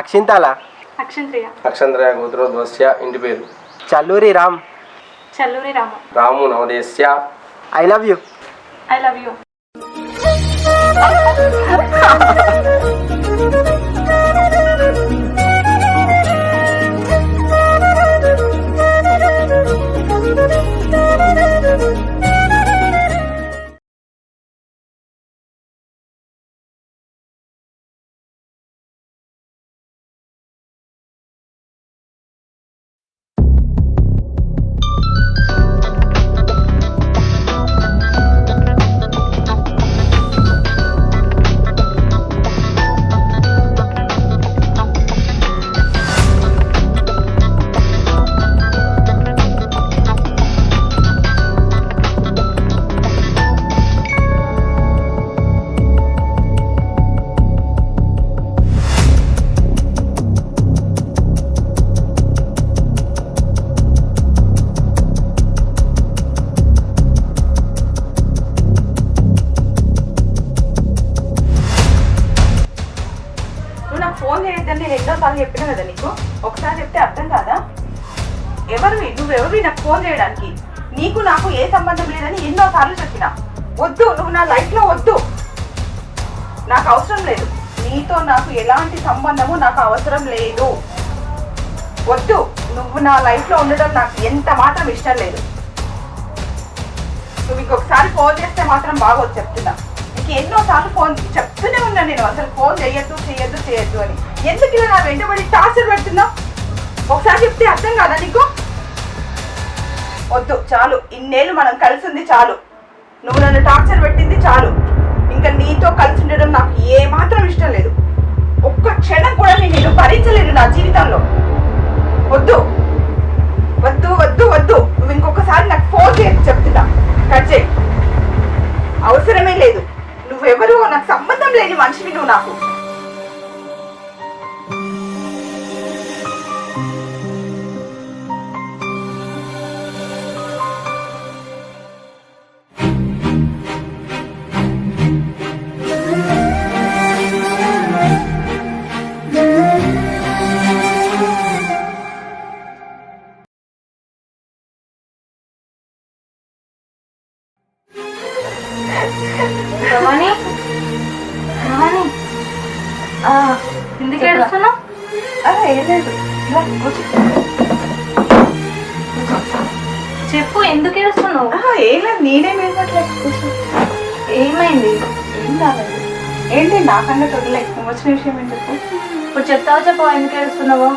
అక్షింతాల అక్షంత్రయ గోత్రోద్వస్య ఇంటి పేరు చల్లూరి రామ్ రాము నవదేశ్య I love you phone చేయొద్దని నేను ఎన్నోసార్లు చెప్పినా కదా నీకు. ఒకసారి చెప్తే అర్థం కాదా? నువ్వెవరివి నాకు ఫోన్ చేయడానికి? నీకు నాకు ఏ సంబంధం లేదని ఎన్నోసార్లు చెప్పినా. వద్దు, నువ్వు నా లైఫ్లో వద్దు, నాకు అవసరం లేదు. నీతో నాకు ఎలాంటి సంబంధము నాకు అవసరం లేదు. వద్దు, నువ్వు నా లైఫ్లో ఉండడం నాకు ఎంత మాత్రం ఇష్టం లేదు. నువ్వు ఇంకొకసారి ఫోన్ చేస్తే మాత్రం బాగోదు చెప్తున్నా. ఎన్నోసార్లు ఫోన్ చెప్తూనే ఉన్నా నేను, అసలు ఫోన్ చేయొద్దు అని. ఎందుకు ఇలా నా వెంటబడి టార్చర్ పెడుతున్నావు? ఒకసారి చెప్తే అర్థం కాదా నీకు? వద్దు, చాలు. ఇన్నేళ్ళు మనం కలిసి ఉంది చాలు. నువ్వు నన్ను టార్చర్ పెట్టింది చాలు. ఇంకా నీతో కలిసి ఉండడం నాకు ఏ మాత్రం ఇష్టం లేదు. ఒక్క క్షణం కూడా నేను భరించలేదు నా జీవితంలో. వద్దు వద్దు వద్దు వద్దు. నువ్వు ఇంకొకసారి నాకు ఫోన్ చేసి చెప్తున్నా, కట్ చేయి. అవసరమే లేదు. నువ్వెవరు? నాకు సంబంధం లేని మనిషివి నువ్వు నాకు. ఎందుకు ఏడుస్తున్నావు? చెప్పు, ఎందుకు ఏడుస్తున్నావు? ఏం లేదు, నేనేం ఏమట్లేదు. ఏమైంది? ఏం కాలేదు. ఏంటి నాకన్నా తొడలేక నువ్వు వచ్చిన విషయం ఏం చెప్పు. ఇప్పుడు చెప్తావా చెప్పవా ఎందుకు ఏడుస్తున్నావో?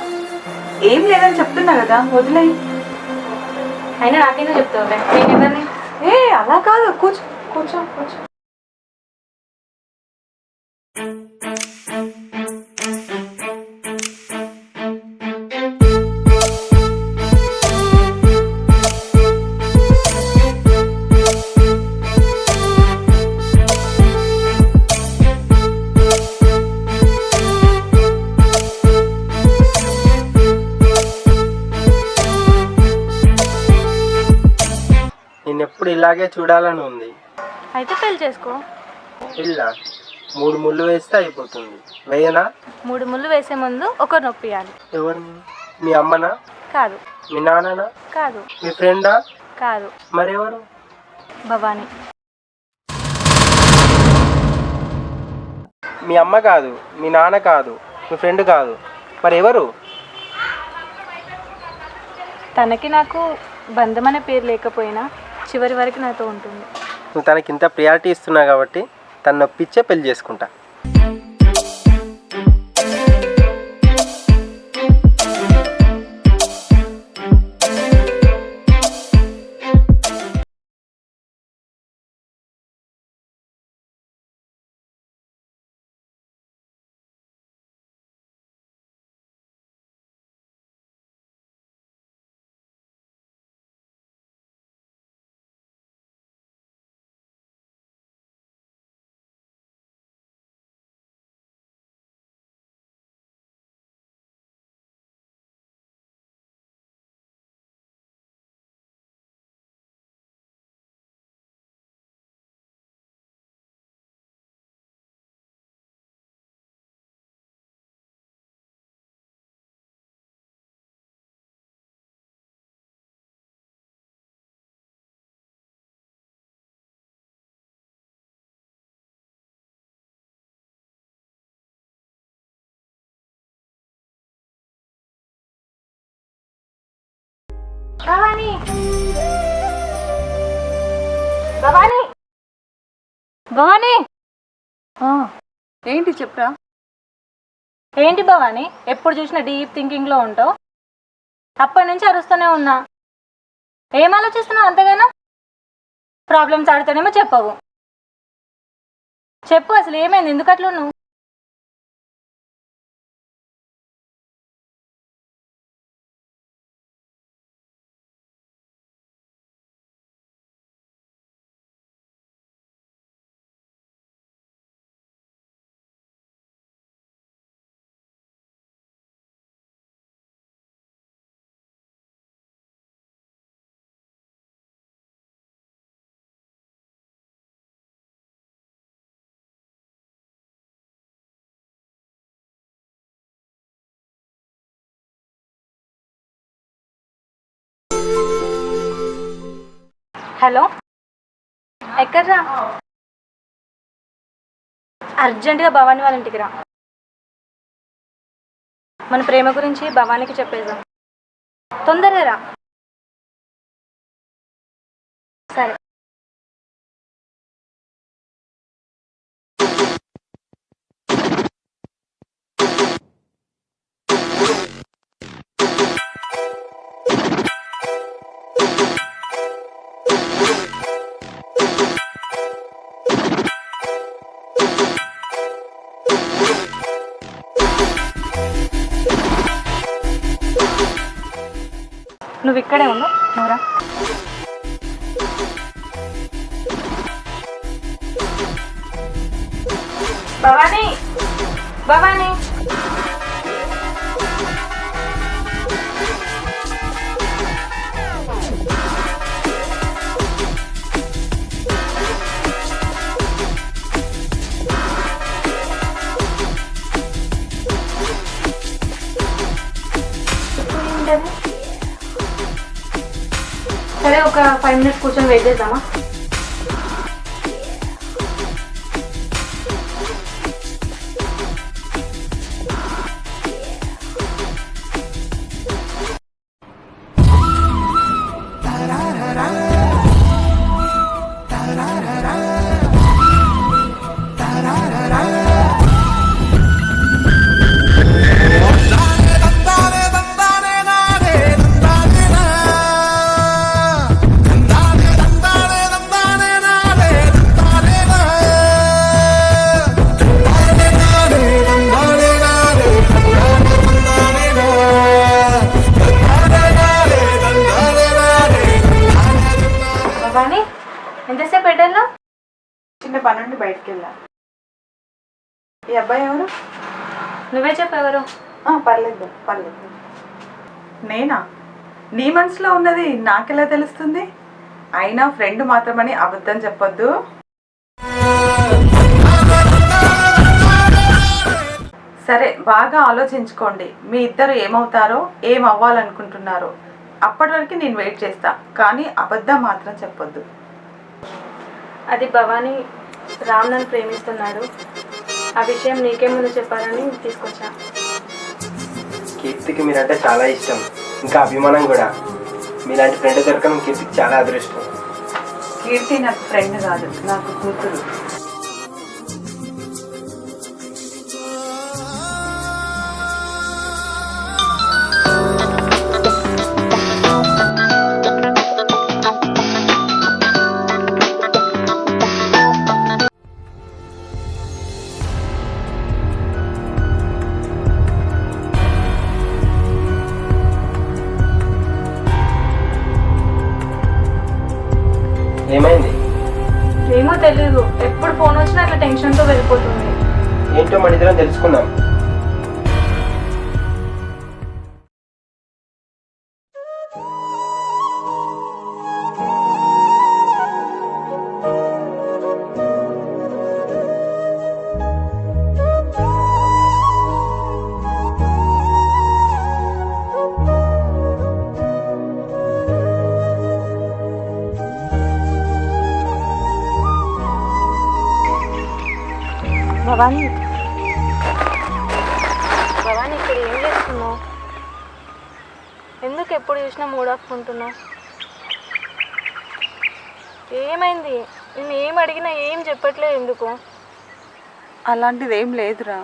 ఏం లేదని చెప్తున్నా కదా, వదిలేయి. అయినా నాకేందో చెప్తావు? నేను ఎవరిని? అలా కాదు, కూర్చో కూర్చో కూర్చో. నేను ఎప్పుడు ఇలాగే చూడాలని ఉంది. అయితే పెళ్లి చేసుకో. ఇలా 3 ముళ్ళు వేస్తే అయిపోతుంది. వేయనా? 3 ముళ్ళు వేసే ముందు ఒకరు నొప్పియాలి. ఎవరిని? మీ అమ్మనా? కాదు. మీ నాన్ననా? కాదు. మీ ఫ్రెండా? కాదు. మరెవరు? భవానీ. మీ అమ్మ కాదు, మీ నాన్న కాదు, మీ ఫ్రెండ్ కాదు, మరి ఎవరు? తనకి నాకు బంధం అనే పేరు లేకపోయినా చివరి వరకు నాతో ఉంటుంది. నువ్వు తనకి ఇంత ప్రియారిటీ ఇస్తున్నావు కాబట్టి తను నొప్పించే పెళ్లి చేసుకుంటా. భవానీ భవానీ భవానీ ఏంటి చెప్పరా? ఏంటి భవానీ ఎప్పుడు చూసినా డీప్ థింకింగ్లో ఉంటావు? అప్పటి నుంచి అరుస్తూనే ఉన్నా. ఏం ఆలోచిస్తున్నావు అంతగానో? ప్రాబ్లమ్స్ ఆడితేనేమో చెప్పవు. చెప్పు అసలు ఏమైంది? ఎందుకు అట్లా నువ్వు? హలో, ఎక్కడ్రా? అర్జెంటుగా భవానీ వాళ్ళ ఇంటికి రా. మన ప్రేమ గురించి భవానీకి చెప్పేద్దాం. తొందరగా రా. సరే. నువ్వు ఇక్కడే ఉండు, నువ్వురా. భవానీ భవానీ సరే, ఒక 5 minutes కూర్చొని వెయిట్ చేద్దామా? ఎంతసేపు పెట్టాను? చిన్న పని నుండి బయటికి వెళ్ళా. ఈ అబ్బాయి ఎవరు? నువ్వే చెప్పు ఎవరు. పర్లేదు పర్లేదు. నేనా? నీ మనసులో ఉన్నది నాకెలా తెలుస్తుంది? అయినా ఫ్రెండ్ మాత్రమని అబద్ధం చెప్పొద్దు. సరే, బాగా ఆలోచించుకోండి. మీ ఇద్దరు ఏమవుతారో, ఏం అవ్వాలనుకుంటున్నారో. అప్పటి వరకు నేను వెయిట్ చేస్తా, కానీ అబద్ధం మాత్రం చెప్పొద్దు. అది భవానీ రామ్ నన్ను ప్రేమిస్తున్నాడు. ఆ విషయం నీకే ముందు చెప్పాలని తీసుకొచ్చా. కీర్తికి మీరంటే చాలా ఇష్టం, ఇంకా అభిమానం కూడా. మీలాంటి ఫ్రెండ్ దొరకడం కీర్తికి చాలా అదృష్టం. కీర్తి నాకు ఫ్రెండ్ కాదు, నాకు కూతురు. ఏమైంది? ఏమో తెలీదు, ఎప్పుడు ఫోన్ వచ్చినా అట్లా టెన్షన్తో వెళ్ళిపోతుంది. ఏంటో మన ఇద్దరం తెలుసుకుందాం. భవానీ భవానీ ఇక్కడ ఏం చేస్తున్నావు? ఎందుకు ఎందుకు ఎప్పుడు చూసినా మూడ్ ఆఫ్ ఉంటున్నావు? ఏమైంది? నేను ఏం అడిగినా ఏం చెప్పట్లేదు ఎందుకు? అలాంటిది ఏం లేదురా.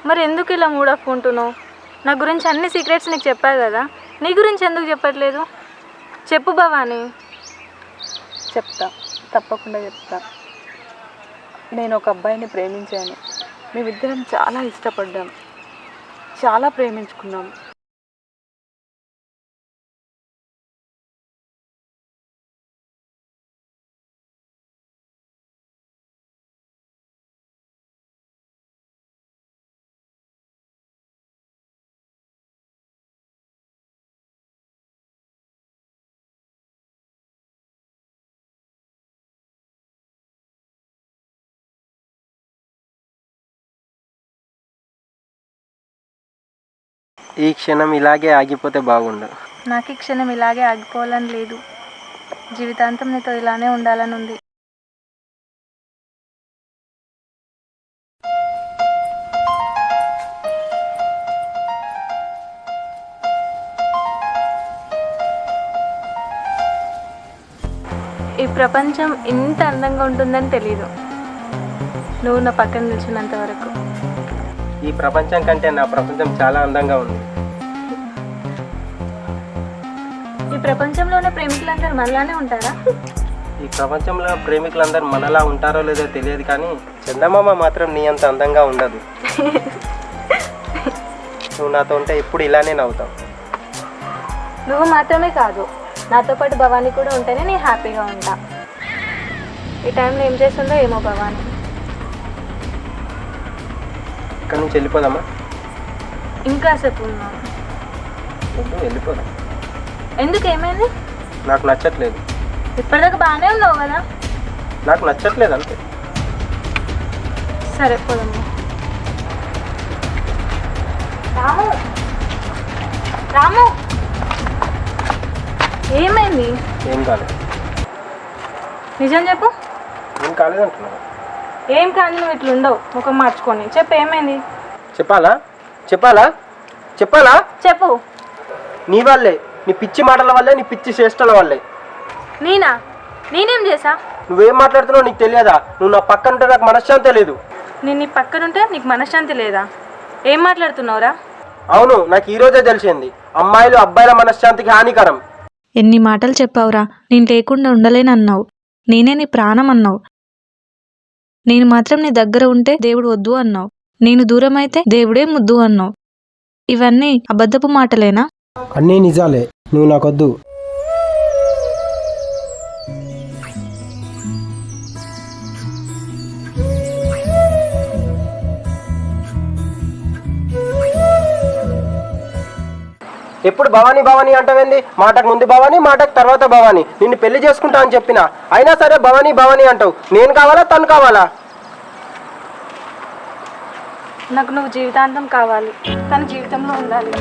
మరి ఎందుకు ఇలా మూడ్ ఆఫ్ ఉంటున్నావు? నా గురించి అన్ని సీక్రెట్స్ నీకు చెప్పా కదా, నీ గురించి ఎందుకు చెప్పట్లేదు? చెప్పు భవాని. చెప్తా, తప్పకుండా చెప్తా. నేను ఒక అబ్బాయిని ప్రేమించాను. మేమిద్దరం చాలా ఇష్టపడ్డాం, చాలా ప్రేమించుకున్నాం. ఈ క్షణం ఇలాగే ఆగిపోతే బాగుండు. నాకు ఈ క్షణం ఇలాగే ఆగిపోవాలని లేదు, జీవితాంతం నీతో ఇలానే ఉండాలని ఉంది. ఈ ప్రపంచం ఇంత అందంగా ఉంటుందని తెలీదు నువ్వు నా పక్కన నిలిచినంత వరకు. ఈ ప్రపంచం కంటే నా ప్రపంచం చాలా అందంగా ఉంది. ఈ ప్రపంచంలోనే ప్రేమికులందరూ మనలానే ఉంటారా? ఈ ప్రపంచంలో ప్రేమికులందరూ మనలా ఉంటారో లేదో తెలియదు, కానీ చందమామ మాత్రం నీ అంత అందంగా ఉండదు. నువ్వు నాతో ఉంటే ఇప్పుడు ఇలానే నవ్వుతావు. నువ్వు మాత్రమే కాదు, నాతో పాటు భవానీ కూడా ఉంటేనే నేను హ్యాపీగా ఉంటా. ఈ టైంలో ఏం చేస్తుందో ఏమో భవానీ. ఇక్కడ నుంచి వెళ్ళిపోదామా? ఇంకా సేపు ఉన్నాను. వెళ్ళిపోదాం. ఎందుకు, ఏమైంది? నాకు నచ్చట్లేదు. ఇప్పటిదాకా బాగానే ఉన్నావు కదా. నాకు నచ్చట్లేదు అంతే. సరే పోదాము. రాము, రాము, ఏమైంది? ఏం కాలేదు. నిజం చెప్పు. ఏం కాలేదంటున్నావు? ఏం కాదు, నువ్వు ఇట్లా ఉండవు ముఖం మార్చుకొని. చెప్పు, ఏమైంది? చెప్పాలా చెప్పాలా చెప్పాలా? చెప్పు. నీ వల్లే, నీ పిచ్చి మాటల వల్లే, నీ పిచ్చి చేష్టల వల్లే. నేనేం చేసా? నువ్వేం మాట్లాడుతున్నావు నీకు తెలియదా? నువ్వు నా పక్కన ఉంటే నాకు మనశ్శాంతి లేదు. నేను నీ పక్కనుంటే నీకు మనశ్శాంతి లేదా? ఏం మాట్లాడుతున్నావురా? అవును, నాకు ఈరోజే తెలిసింది అమ్మాయిలు అబ్బాయిల మనశ్శాంతికి హానికరం. ఎన్ని మాటలు చెప్పావురా? నేను లేకుండా ఉండలేనన్నావు, నేనే నీ ప్రాణం అన్నావు. నేను మాత్రం నీ దగ్గర ఉంటే దేవుడు వద్దు అన్నావు, నేను దూరం అయితే దేవుడే ముద్దు అన్నావు. ఇవన్నీ అబద్ధపు మాటలేనా? అన్నీ నిజాలే, నువ్వు నాకొద్దు. ఎప్పుడు భవానీ భవానీ అంటావేంది? మాటకు ముందు భవానీ, మాటకు తర్వాత భవానీ. నిన్ను పెళ్లి చేసుకుంటా అని చెప్పినా అయినా సరే భవానీ భవానీ అంటావు. నేను కావాలా తను కావాలా? నాకు నువ్వు జీవితాంతం కావాలి, తన జీవితంలో ఉండాలి.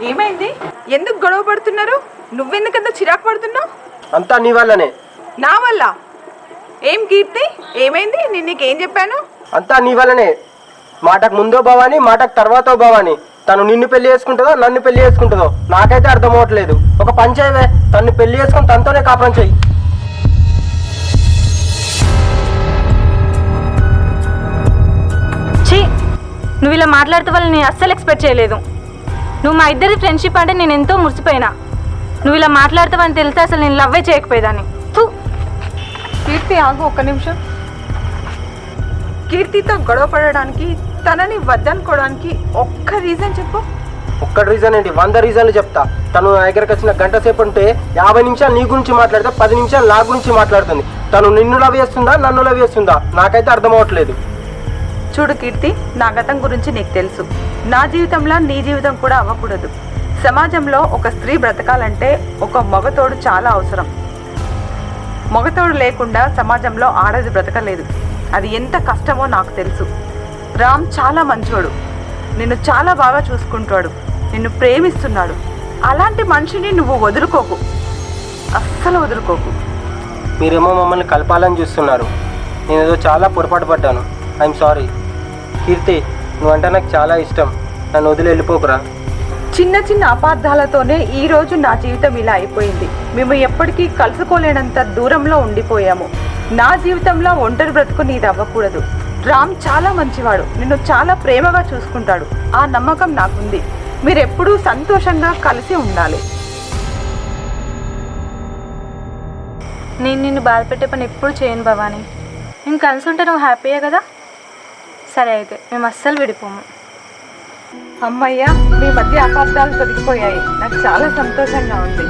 ఏమైంది? ఎందుకు గొడవ పడుతున్నారు? నువ్వెందుకంత చిరాకు పడుతున్నావు? అంతా నీ వల్లనే. నా వల్ల? ఏం కీర్తి, ఏమైంది? నేను నీకేం చెప్పాను? అంతా నీ వల్లనే. మాటకు ముందో భవానీ, మాటకు తర్వాతో భవానీ. తను నిన్ను పెళ్లి చేసుకుంటుందో నన్ను పెళ్లి చేసుకుంటుందో నాకైతే అర్థం అవ్వట్లేదు. ఒక పని చేయవే, తను పెళ్లి చేసుకుని తనతోనే కాపురం చెయ్యి. ఛీ, నువ్వు ఇలా మాట్లాడితే వాళ్ళు నేను అస్సలు ఎక్స్పెక్ట్ చేయలేదు. నువ్వు మా ఇద్దరి ఫ్రెండ్షిప్ అంటే నేను ఎంతో మురిసిపోయినా. నువ్వు ఇలా మాట్లాడతావని తెలిస్తే అసలు నేను లవ్వే చేయకపోయేదాన్ని. కీర్తి ఆగు ఒక్క నిమిషం. కీర్తితో గొడవ పడడానికి, తనని వద్దనుకోవడానికి ఒక్క రీజన్ చెప్పు. ఒక్క రీజన్ ఏంటి, 100 రీజన్లు చెప్తా. తను నా దగ్గరకు వచ్చిన గంట సేపు ఉంటే 50 నిమిషాలు నీ గురించి మాట్లాడితే 10 నిమిషాలు నా గురించి మాట్లాడుతుంది. తను నిన్ను లవ్ చేస్తుందా నన్ను లవ్ చేస్తుందా నాకైతే అర్థం అవ్వట్లేదు. చూడు కీర్తి, నా గతం గురించి నీకు తెలుసు. నా జీవితంలో నీ జీవితం కూడా అవ్వకూడదు. సమాజంలో ఒక స్త్రీ బ్రతకాలంటే ఒక మగతోడు చాలా అవసరం. మగతోడు లేకుండా సమాజంలో ఆడది బ్రతకలేదు. అది ఎంత కష్టమో నాకు తెలుసు. రామ్ చాలా మంచోడు, నిన్ను చాలా బాగా చూసుకుంటాడు, నిన్ను ప్రేమిస్తున్నాడు. అలాంటి మనిషిని నువ్వు వదులుకోకు, అస్సలు వదులుకోకు. మీరేమో మమ్మల్ని కలపాలని చూస్తున్నారు. నేను ఏదో చాలా పొరపాటు పడ్డాను. I'm sorry. కీర్తి, నువ్వంటే నాకు చాలా ఇష్టం. నన్ను వదిలి వెళ్ళిపోకురా. చిన్న చిన్న అపార్థాలతోనే ఈరోజు నా జీవితం ఇలా అయిపోయింది. మేము ఎప్పటికీ కలుసుకోలేనంత దూరంలో ఉండిపోయాము. నా జీవితంలో ఒంటరి బ్రతుకు నీది అవ్వకూడదు. రామ్ చాలా మంచివాడు, నిన్ను చాలా ప్రేమగా చూసుకుంటాడు. ఆ నమ్మకం నాకుంది. మీరెప్పుడూ సంతోషంగా కలిసి ఉండాలి. నేను నిన్ను బాధ పెట్టే పని ఎప్పుడు చేయను భవాని. నేను కలిసి ఉంటే నువ్వు హ్యాపీయే కదా. సరే అయితే మేము అస్సలు విడిపోము. అమ్మయ్యా, మీ మధ్య అపార్థాలు తొలగిపోయాయి. నాకు చాలా సంతోషంగా ఉంది.